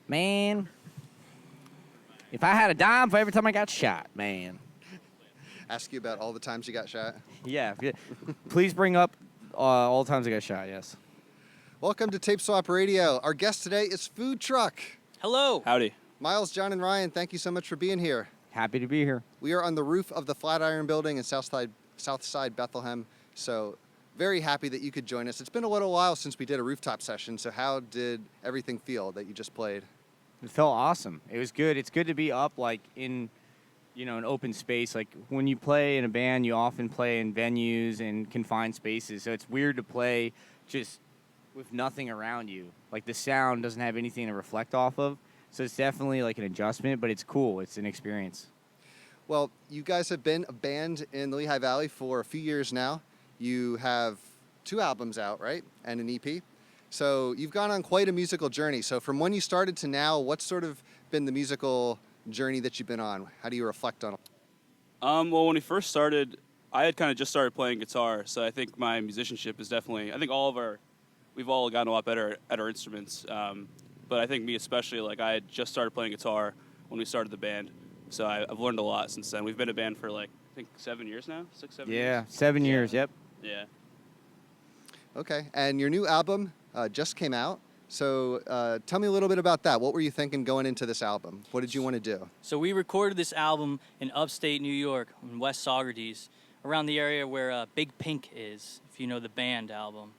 Man, if I had a dime for every time I got shot, man. Ask you about all the times you got shot. Yeah, please bring up all the times I got shot, yes. Welcome to Tape Swap Radio. Our guest today is Food Truck. Hello. Howdy. Miles, John, and Ryan, thank you so much for being here. Happy to be here. We are on the roof of the Flatiron Building in Southside Bethlehem, so very happy that you could join us. It's been a little while since we did a rooftop session, so how did everything feel that you just played? It felt awesome. It was good. It's good to be up like in, an open space. Like when you play in a band, you often play in venues and confined spaces, so it's weird to play just with nothing around you. Like the sound doesn't have anything to reflect off of. So it's definitely like an adjustment, but it's cool. It's an experience. Well, you guys have been a band in the Lehigh Valley for a few years now. You have 2 albums out, right? And an EP. So you've gone on quite a musical journey. So from when you started to now, what's sort of been the musical journey that you've been on? How do you reflect on it? Well, when we first started, I had kind of just started playing guitar. So I think my musicianship is definitely, we've all gotten a lot better at our instruments. But I think me especially, like I had just started playing guitar when we started the band. So I've learned a lot since then. We've been a band for I think 7 years now, 6, 7 years. Yeah, 7 years, yep. Yeah. Okay, and your new album just came out. So tell me a little bit about that. What were you thinking going into this album? What did you want to do? So we recorded this album in upstate New York, in West Saugerties, around the area where Big Pink is, if you know the band album.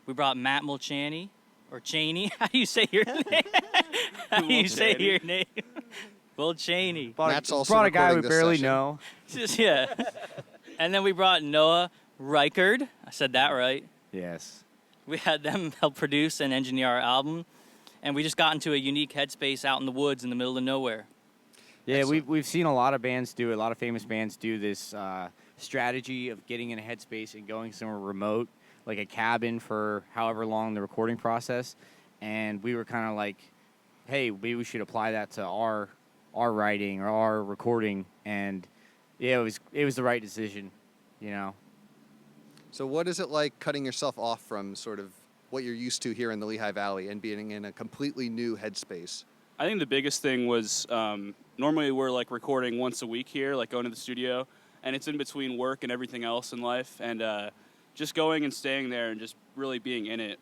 We brought Matt Mulchaney, or Chaney. How do you say your name? How do you say your name? Will Chaney. Matt's also brought a guy we recording this barely session. know. Yeah. And then we brought Noah Reichard. I said that right. Yes. We had them help produce and engineer our album. And we just got into a unique headspace out in the woods in the middle of nowhere. Yeah, Excellent. we've seen a lot of bands do it. A lot of famous bands do this strategy of getting in a headspace and going somewhere remote, like a cabin for however long the recording process. And we were kind of like, hey, maybe we should apply that to our writing or our recording. And yeah, it was the right decision, So what is it like cutting yourself off from sort of what you're used to here in the Lehigh Valley and being in a completely new headspace? I think the biggest thing was normally we're recording once a week here, going to the studio, and it's in between work and everything else in life. And just going and staying there and just really being in it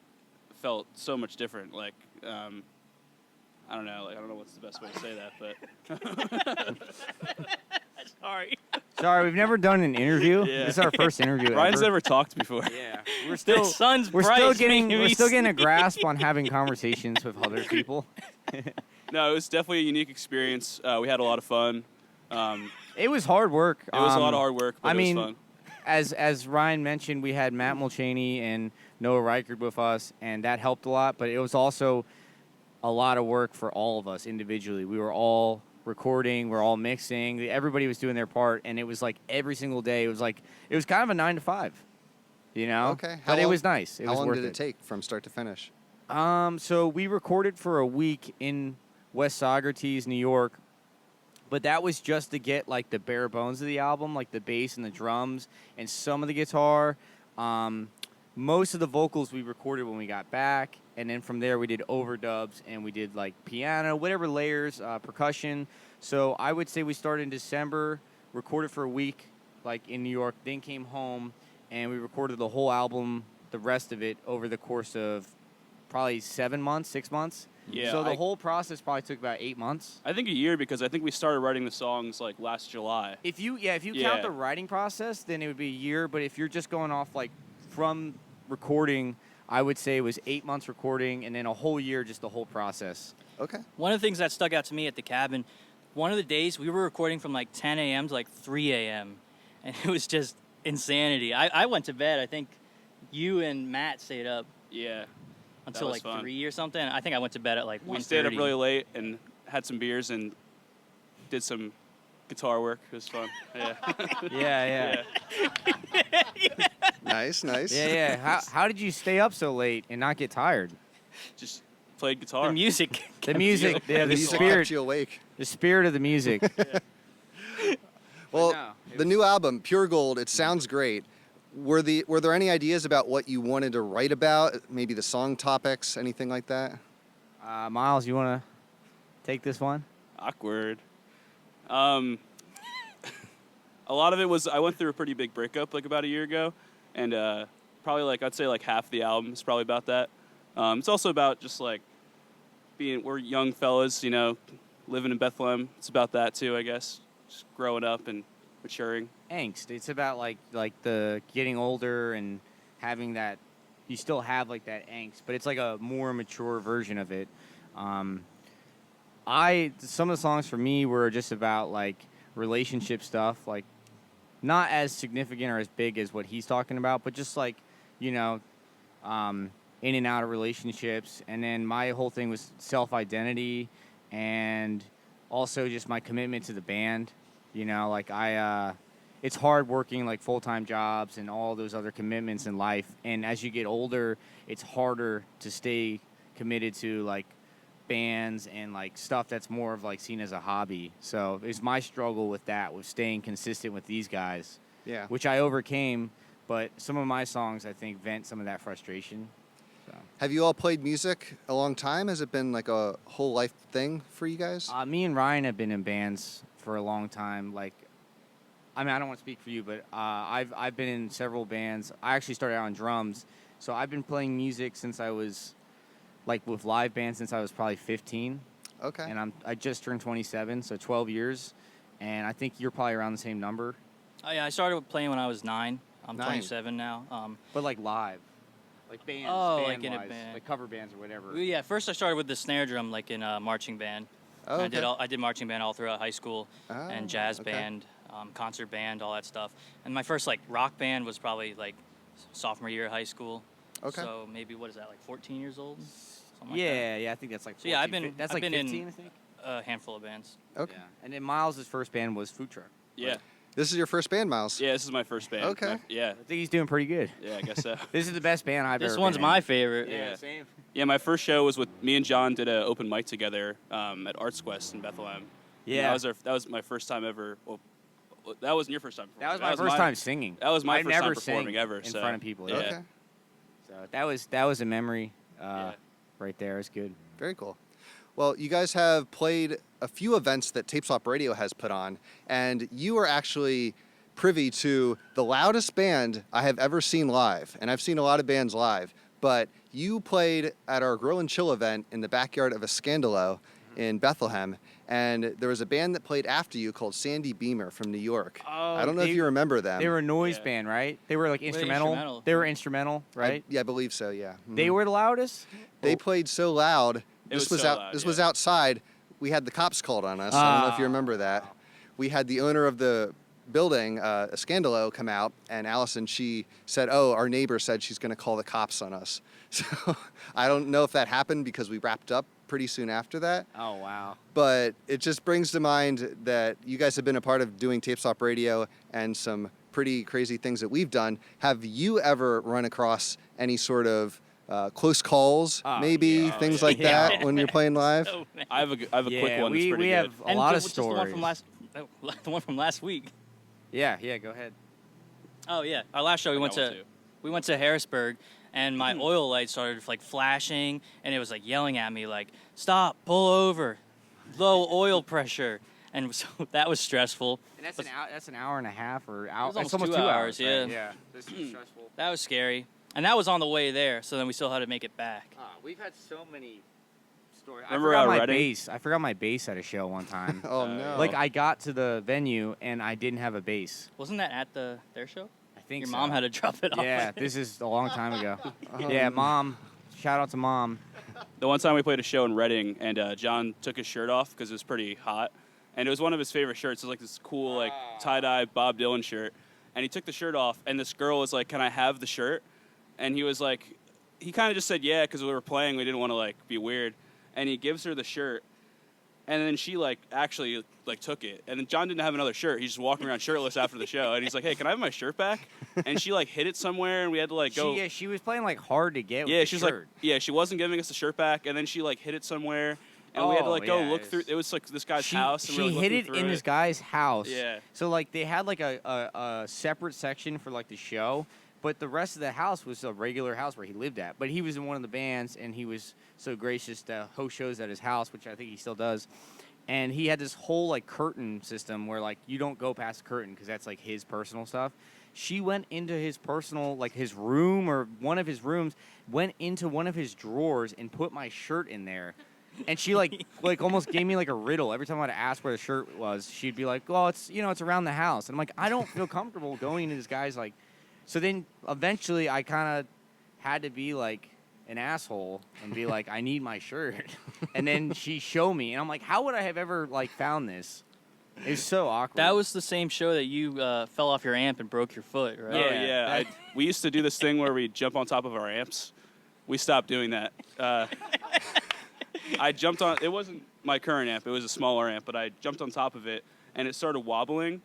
felt so much different. I don't know. I don't know what's the best way to say that, but Sorry, we've never done an interview. Yeah. This is our first interview Ryan's ever. never talked before. Yeah, We're still getting a grasp on having conversations with other people. No, it was definitely a unique experience. We had a lot of fun. It was hard work. It was a lot of hard work, but it was fun. As Ryan mentioned, we had Matt Mulchaney and Noah Reichard with us, and that helped a lot. But it was also a lot of work for all of us individually. We were all recording, we're all mixing. Everybody was doing their part, and it was every single day. It was kind of a 9 to 5, Okay. But it was nice. It how was long worth did it take from start to finish? So we recorded for a week in West Saugerties, New York. But that was just to get the bare bones of the album, like the bass and the drums and some of the guitar. Most of the vocals we recorded when we got back, and then from there we did overdubs and we did piano, whatever layers, percussion. So I would say we started in December, recorded for a week in New York, then came home and we recorded the whole album, the rest of it, over the course of probably 7 months, 6 months. Yeah, So the whole process probably took about 8 months. I think a year, because I think we started writing the songs last July. If you count the writing process, then it would be a year. But if you're just going off from recording, I would say it was 8 months recording and then a whole year, just the whole process. Okay. One of the things that stuck out to me at the cabin, one of the days we were recording from 10 a.m. to 3 a.m. And it was just insanity. I went to bed. I think you and Matt stayed up. Yeah. Until was fun. 3 or something. I think I went to bed at 1:30. We stayed up really late and had some beers and did some guitar work. It was fun. Yeah. Yeah. Nice. Yeah. How did you stay up so late and not get tired? Just played guitar. The music. The music, The music kept you awake. the spirit of the music. Well, no, the new album, Pure Gold, it sounds great. Were there any ideas about what you wanted to write about? Maybe the song topics, anything like that? Miles, you want to take this one? Awkward. A lot of it was I went through a pretty big breakup like about a year ago, and probably like I'd say like half the album is probably about that. It's also about just like we're young fellas, you know, living in Bethlehem. It's about that too, I guess. Just growing up and maturing. Angst. It's about like the getting older and having that. You still have like that angst, but it's like a more mature version of it. Some of the songs for me were just about like relationship stuff, like not as significant or as big as what he's talking about, but just like, you know, in and out of relationships. And then my whole thing was self-identity and also just my commitment to the band. You know, like it's hard working like full-time jobs and all those other commitments in life. And as you get older, it's harder to stay committed to like bands and like stuff that's more of like seen as a hobby. So it's my struggle with that, with staying consistent with these guys. Yeah. Which I overcame, but some of my songs I think vent some of that frustration. So. Have you all played music a long time? Has it been like a whole life thing for you guys? Me and Ryan have been in bands for a long time. Like, I mean, I don't want to speak for you, but I've been in several bands. I actually started out on drums, so I've been playing music since I was, like, with live bands since I was probably 15. Okay. And I just turned 27, so 12 years. And I think you're probably around the same number. Oh yeah, I started playing when I was 9. I'm 9. 27 now. But like live, like bands, like in a band-wise, band. like cover bands or whatever. Yeah, first I started with the snare drum, like in a marching band. Oh, okay. I did marching band all throughout high school, and jazz okay. band, concert band, all that stuff. And my first like rock band was probably like sophomore year of high school. Okay. So maybe what is that, like 14 years old? Something like Yeah, I think that's like 14, So yeah, I've been that's I've like been 15, in I think. a handful of bands. Okay. Yeah. And then Miles' first band was Food Truck. Yeah. This is your first band, Miles? Yeah, this is my first band. Okay. Yeah. I think he's doing pretty good. Yeah, I guess so. This is the best band I've This ever one's been my in. favorite. Yeah. Same. Yeah, my first show was with me and John did an open mic together at Arts Quest in Bethlehem. Yeah. And that was my first time ever. Well, that wasn't your first time performing. That was my first time singing. That was my I've first time never performing sang ever. in So. front of people. Yeah. Okay. So that was a memory Yeah. right there. It's good. Very cool. Well, you guys have played a few events that Tape Swap Radio has put on, and you are actually privy to the loudest band I have ever seen live. And I've seen a lot of bands live, but you played at our Grill and Chill event in the backyard of a Scandalo in Bethlehem, and there was a band that played after you called Sandy Beamer from New York. Oh, I don't know if you remember them. They were a noise Yeah. band, right? They were like instrumental. They were instrumental, right? I believe so, yeah. They were the loudest? They played so loud. It was so loud, This yeah. was outside. We had the cops called on us. I don't know if you remember that. We had the owner of the building, a Scandalo, come out, and Allison, she said, "Oh, our neighbor said she's going to call the cops on us." So I don't know if that happened because we wrapped up pretty soon after that. Oh, wow. But it just brings to mind that you guys have been a part of doing Tape Stop Radio and some pretty crazy things that we've done. Have you ever run across any sort of close calls, maybe yeah. things yeah. like that when you're playing live? Oh, man. I have a quick one that's we pretty have good. a lot of just the one stories. from the one from last week. Yeah, go ahead. Oh yeah, our last show we went to Harrisburg, and my oil light started like flashing, and it was like yelling at me like, "Stop! Pull over! Low oil pressure!" And so that was stressful. And that's an hour and a half or hour. It was It's almost almost 2 2 hours, right? yeah. Yeah. This is stressful. That was scary, and that was on the way there. So then we still had to make it back. We've had so many stories. Remember I forgot my Reading? bass. I forgot my bass at a show one time. Oh, no. Like I got to the venue and I didn't have a bass. Wasn't that at their show? I think Your so. mom had to drop it off. Yeah, this is a long time ago. Oh, Yeah, Mom. Shout out to Mom. The one time we played a show in Reading, and John took his shirt off because it was pretty hot, and it was one of his favorite shirts. It was like this cool, like tie-dye Bob Dylan shirt, and he took the shirt off, and this girl was like, "Can I have the shirt?" And he was like, he kind of just said yeah because we were playing. We didn't want to like be weird, and he gives her the shirt, and then she like actually like took it, and then John didn't have another shirt. He's just walking around shirtless after the show, and he's like, "Hey, can I have my shirt back?" And she like hid it somewhere, and we had to like go. She was playing like hard to get. Yeah, with she the was shirt. like, she wasn't giving us the shirt back, and then she like hid it somewhere, and we had to like go look through. It was like this guy's house. And we were She like, hid looking it through in this guy's house. Yeah. So like they had like a separate section for like the show, But the rest of the house was a regular house where he lived at. But he was in one of the bands, and he was so gracious to host shows at his house, which I think he still does. And he had this whole, like, curtain system where, like, you don't go past the curtain because that's, like, his personal stuff. She went into his personal, like, his room or one of his rooms, went into one of his drawers and put my shirt in there. And she, like almost gave me, like, a riddle. Every time I'd ask where the shirt was, she'd be like, well, it's, you know, it's around the house. And I'm like, I don't feel comfortable going into this guy's, like... So then eventually I kind of had to be like an asshole and be like, I need my shirt. And then she showed me, and I'm like, how would I have ever like found this? It was so awkward. That was the same show that you fell off your amp and broke your foot, right? Oh, yeah. We used to do this thing where we jump on top of our amps. We stopped doing that. I jumped on, it wasn't my current amp, it was a smaller amp, but I jumped on top of it, and it started wobbling,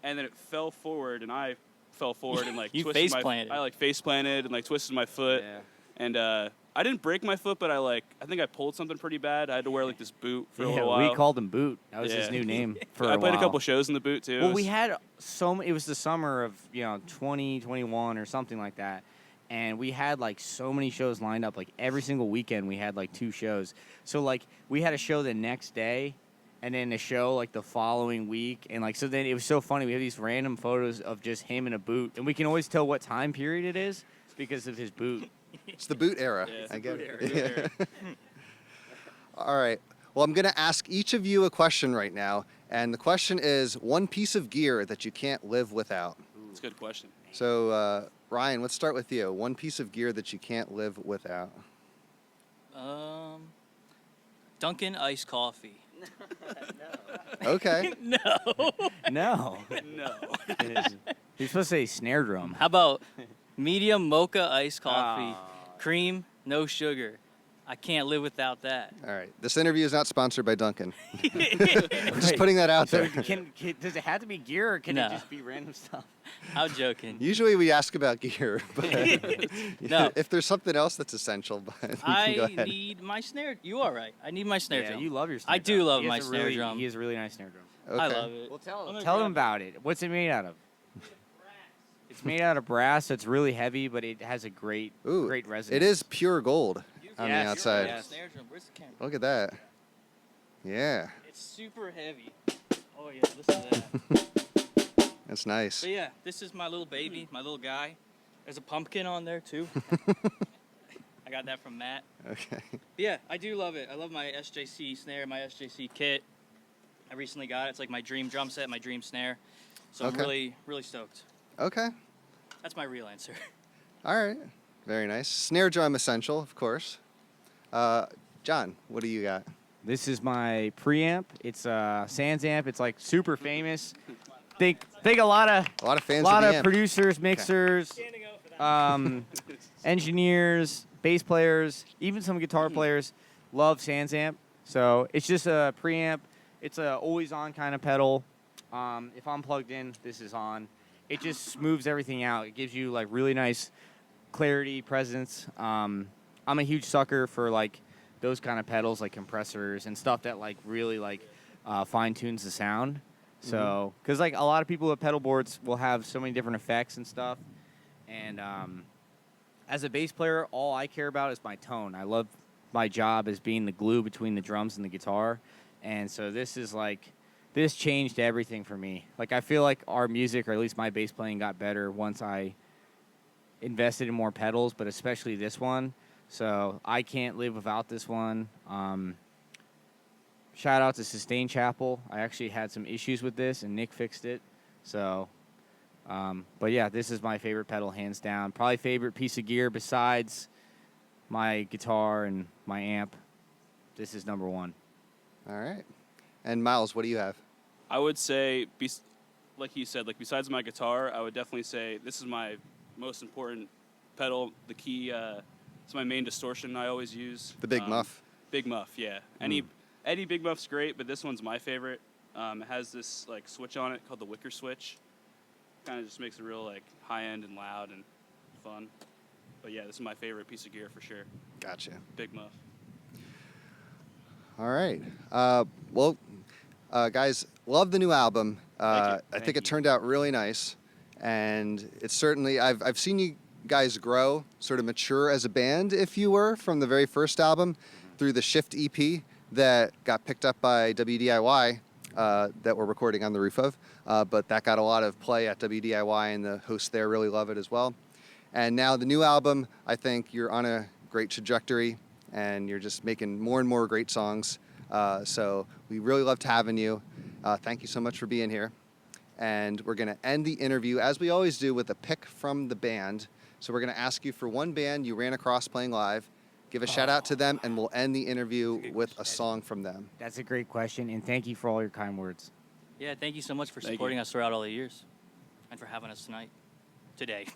and then it fell forward, and I fell forward and like you twisted face my planted. I like face planted and like twisted my foot. Yeah. And I didn't break my foot, but I think I pulled something pretty bad. I had to wear like this boot for a little while. We called him Boot. That was his Yeah. new name for I a played while. a couple shows in the boot too. Well, we had it was the summer of 2021 or something like that, and we had like so many shows lined up. Like every single weekend, we had like 2 shows. So like we had a show the next day, and then a show like the following week, and like so then it was so funny. We have these random photos of just him in a boot, and we can always tell what time period it is because of his boot. It's the boot era. Yeah, it's I the get boot it. era. Yeah. All right. Well, I'm going to ask each of you a question right now. And the question is one piece of gear that you can't live without. It's a good question. So, Ryan, let's start with you. One piece of gear that you can't live without. Dunkin' iced coffee. Okay. No. No, No. you're supposed to say snare drum. How about medium mocha iced coffee, Ah. cream, no sugar? I can't live without that. All right. This interview is not sponsored by Duncan. I'm just putting that out So there. does it have to be gear, or can No. it just be random stuff? I'm joking. Usually we ask about gear, but No. if there's something else that's essential, but you can go I ahead. need my snare. You are right. I need my snare Yeah, drum. you love your snare I do drum. love He has my a snare really, drum. He has a really nice snare drum. I Okay. love it. Well, I'm gonna tell grab them about it. What's it made out of? It's made out of brass, so it's really heavy, but it has a great Ooh, resonance. it is pure gold on Yes, the outside. yes. Snare drum. Where's the camera? Look at that. Yeah, It's super heavy. Oh yeah, listen to that. that's nice. But yeah, this is my little baby, my little guy. There's a pumpkin on there too. I got that from Matt. Okay. But yeah, I do love it. I love my SJC snare, my SJC kit. I recently got it. It's like my dream drum set, my dream snare. So I'm Okay. really, really stoked. Okay. That's my real answer. All right. Very nice. Snare drum essential, of course. John, what do you got? This is my preamp. It's a Sans amp. It's like super famous. Think a lot of A lot of fans lot of the of amp. producers, mixers, engineers, bass players, even some guitar players love Sans amp. So it's just a preamp. It's a always on kind of pedal. If I'm plugged in, this is on. It just smooths everything out. It gives you like really nice clarity, presence. I'm a huge sucker for like those kind of pedals, like compressors and stuff that like really like fine tunes the sound. So, because like a lot of people with pedal boards will have so many different effects and stuff, and as a bass player, all I care about is my tone. I love my job as being the glue between the drums and the guitar, and so this is like this changed everything for me. Like I feel like our music, or at least my bass playing, got better once I invested in more pedals, but especially this one. So I can't live without this one. Shout out to Sustain Chapel. I actually had some issues with this, and Nick fixed it. So, but yeah, this is my favorite pedal, hands down. Probably favorite piece of gear besides my guitar and my amp. This is number one. All right. And Miles, what do you have? I would say, like you said, like besides my guitar, I would definitely say this is my most important pedal. The key, it's my main distortion I always use. The Big Muff. Big Muff, yeah. Any Big Muff's great, but this one's my favorite. It has this like switch on it called the Wicker Switch. Kind of just makes it real like high end and loud and fun. But yeah, this is my favorite piece of gear for sure. Gotcha. Big Muff. All right. Well, guys, love the new album. Thank you. I think it turned out really nice. And it's certainly, I've seen you guys grow, sort of mature as a band, if you were, from the very first album through the Shift EP that got picked up by WDIY that we're recording on the roof of. But that got a lot of play at WDIY, and the hosts there really love it as well. And now the new album, I think you're on a great trajectory, and you're just making more and more great songs. So we really loved having you. Thank you so much for being here. And we're going to end the interview, as we always do, with a pick from the band. So we're going to ask you for one band you ran across playing live, give a shout out to them, and we'll end the interview with a song from them. That's a great question, and thank you for all your kind words. Yeah, thank you so much for supporting us throughout all the years and for having us today.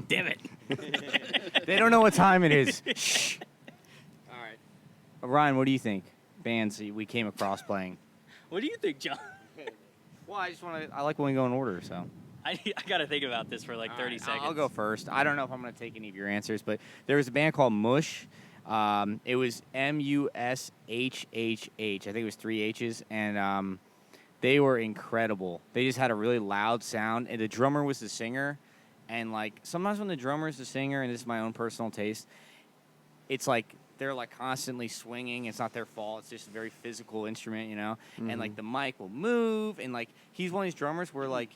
Damn it. They don't know what time it is. Shh. All right. Ryan, what do you think? Bands we came across playing. What do you think, John? Well, I like when we go in order, so. I got to think about this for like 30 All right, seconds. I'll go first. I don't know if I'm going to take any of your answers, but there was a band called Mush. It was Mushhhh. I think it was 3 H's, and they were incredible. They just had a really loud sound, and the drummer was the singer. And like sometimes when the drummer is the singer, and this is my own personal taste, it's like they're like constantly swinging. It's not their fault. It's just a very physical instrument, you know. Mm-hmm. And like the mic will move, and like he's one of these drummers where like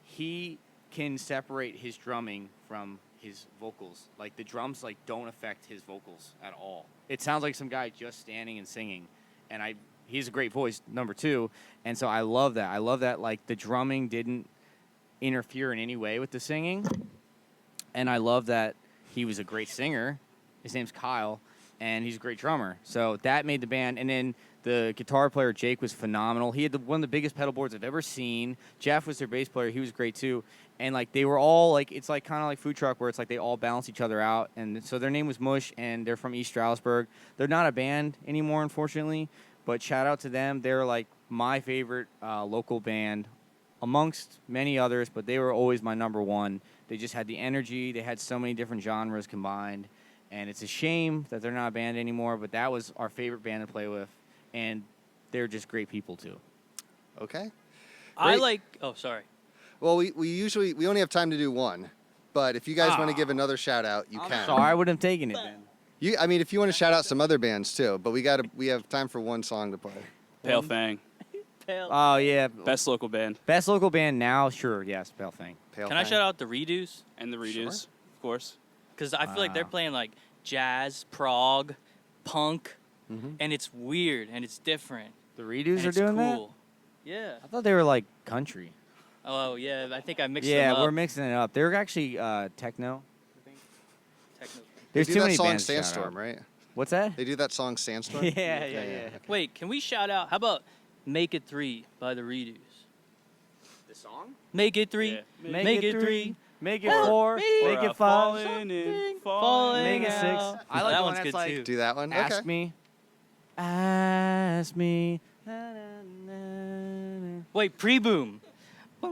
he can separate his drumming from his vocals. Like the drums like don't affect his vocals at all. It sounds like some guy just standing and singing. And he's a great voice, number 2. And so I love that. I love that like the drumming didn't interfere in any way with the singing. And I love that he was a great singer. His name's Kyle, and he's a great drummer. So that made the band. And then the guitar player, Jake, was phenomenal. He had one of the biggest pedal boards I've ever seen. Jeff was their bass player. He was great, too. And, like, they were all, like, it's like kind of like Food Truck where it's like they all balance each other out. And so their name was Mush, and they're from East Stroudsburg. They're not a band anymore, unfortunately, but shout out to them. They're, like, my favorite local band amongst many others, but they were always my number one. They just had the energy. They had so many different genres combined. And it's a shame that they're not a band anymore, but that was our favorite band to play with. And they're just great people, too. Okay. I Great. like... Oh, sorry. Well, we only have time to do one. But if you guys want to give another shout out, you can. Sorry, I would have taken it then. I mean, if you want to shout out some other bands too, but we have time for one song to play. Pale Fang. Oh, yeah. Best local band. Best local band now? Sure, yes, Pale Fang. Can I shout out the Redos? And the Redos, Sure. of course. Because I feel like they're playing like jazz, prog, punk, and it's weird and it's different. The Redos And are it's doing cool. Yeah. that? I thought they were like country. Oh, yeah. I think I mixed them Yeah, up. we're mixing it up. They're actually techno. Techno. There's They too do many that song bands to shout Sandstorm, out. right? What's that? They do that song Sandstorm? Yeah. Wait, can we shout out? How about Make It 3 by the Redos? The song? Make it 3. Yeah. Make it 3. Make it Help 4. me. Make it 5. Falling in, falling Make it 6. out. I like that the one one's that's good like, too. Do that one? Ask Okay. me. Ask me. Na, na, na, na. Wait, Pre-Boom. Yeah,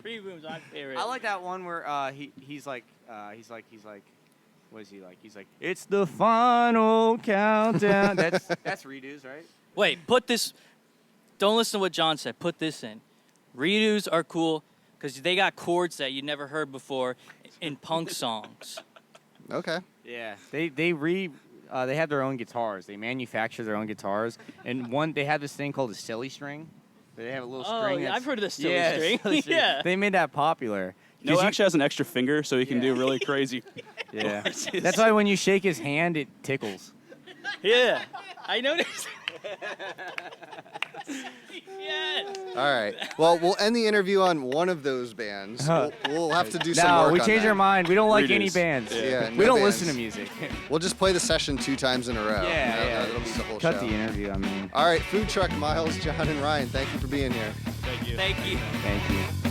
Pre-Boom's my favorite. I like that one where he's like what is he like? He's like, it's the final countdown. That's Redos, right? Wait, put this. Don't listen to what John said. Put this in. Redos are cool because they got chords that you never heard before in punk songs. Okay. Yeah, they have their own guitars. They manufacture their own guitars, and they have this thing called a silly string. They have a little Oh, string. yeah, that's- I've heard of the silly yeah, string. silly string. Yeah. They made that popular. No, 'Cause you- actually has an extra finger, so he can do really crazy. Yeah, voices. that's why when you shake his hand, it tickles. Yeah, I noticed. Yes. All right. Well, we'll end the interview on one of those bands. We'll have to do some No, work we on changed that. our mind. We don't like any Redos. bands. Yeah, we no don't bands. listen to music. We'll just play the session 2 times in a row. Yeah. That'll be the whole Cut show. the interview. I mean, All right, Food Truck, Miles, John, and Ryan, thank you for being here. Thank you. thank you.